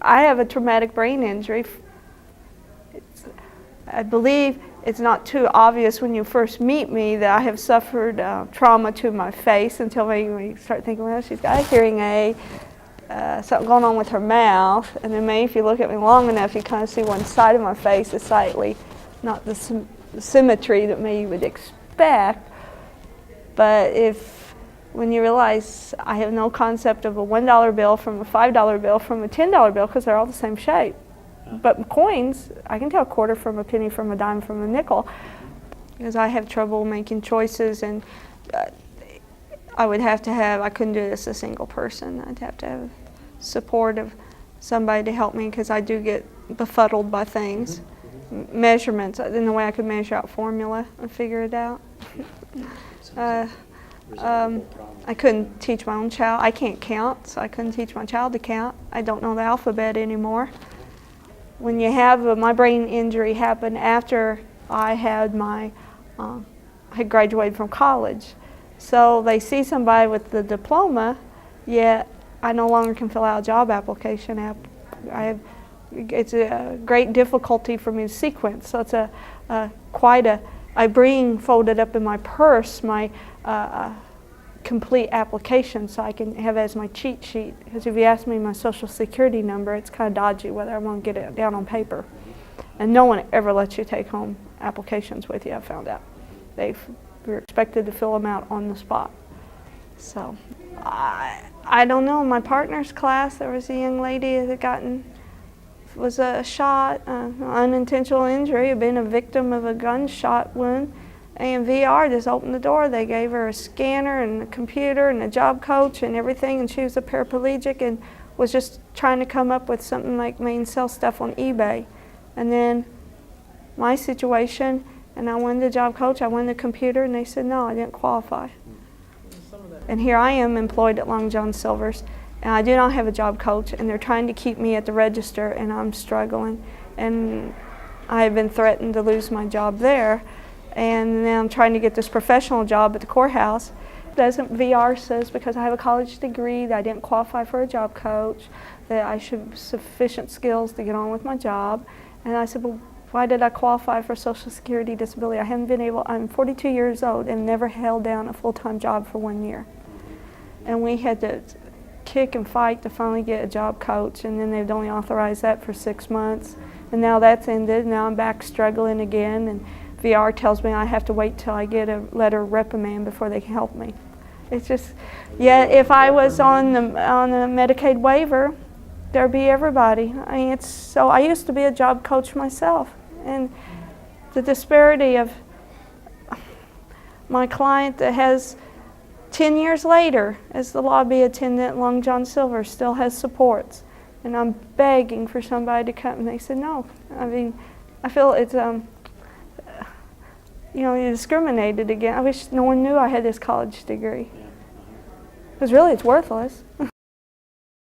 I have a traumatic brain injury. I believe it's not too obvious when you first meet me that I have suffered trauma to my face until maybe you start thinking, well, she's got a hearing aid, something going on with her mouth, and then maybe if you look at me long enough, you kind of see one side of my face is slightly not the symmetry that maybe you would expect. But when you realize I have no concept of a $1 bill from a $5 bill from a $10 bill because they're all the same shape. But coins, I can tell a quarter from a penny from a dime from a nickel because I have trouble making choices, and I couldn't do this as a single person. I'd have to have support of somebody to help me because I do get befuddled by things. Measurements, in the way I could measure out formula and figure it out. I couldn't teach my own child. I can't count, so I couldn't teach my child to count. I don't know the alphabet anymore. When you have my brain injury happen after I had had graduated from college, so they see somebody with the diploma, yet I no longer can fill out a job application. It's a great difficulty for me to sequence. So it's I bring folded up in my purse my complete application so I can have it as my cheat sheet. Because if you ask me my social security number, it's kind of dodgy whether I'm going to get it down on paper. And no one ever lets you take home applications with you, I found out. You're expected to fill them out on the spot. So I don't know. In my partner's class, there was a young lady that was a shot, unintentional injury, had been a victim of a gunshot wound. And VR just opened the door. They gave her a scanner and a computer and a job coach and everything, and she was a paraplegic and was just trying to come up with something like me and sell stuff on eBay. And then my situation, and I wanted the job coach, I wanted the computer, and they said no, I didn't qualify. And here I am employed at Long John Silver's, and I do not have a job coach, and they're trying to keep me at the register, and I'm struggling. And I have been threatened to lose my job there. And then I'm trying to get this professional job at the courthouse. VR says because I have a college degree that I didn't qualify for a job coach, that I should have sufficient skills to get on with my job. And I said, well, why did I qualify for Social Security disability? I'm 42 years old and never held down a full-time job for 1 year. And we had to kick and fight to finally get a job coach, and then they'd only authorized that for 6 months. And now that's ended, now I'm back struggling again. And VR tells me I have to wait till I get a letter of reprimand before they can help me. It's just, yeah, if I was on a Medicaid waiver, there'd be everybody. I mean, I used to be a job coach myself, and the disparity of my client that has 10 years later as the lobby attendant at Long John Silver still has supports, and I'm begging for somebody to come, and they said no. I mean, I feel it's you're discriminated against. I wish no one knew I had this college degree. Because really, it's worthless.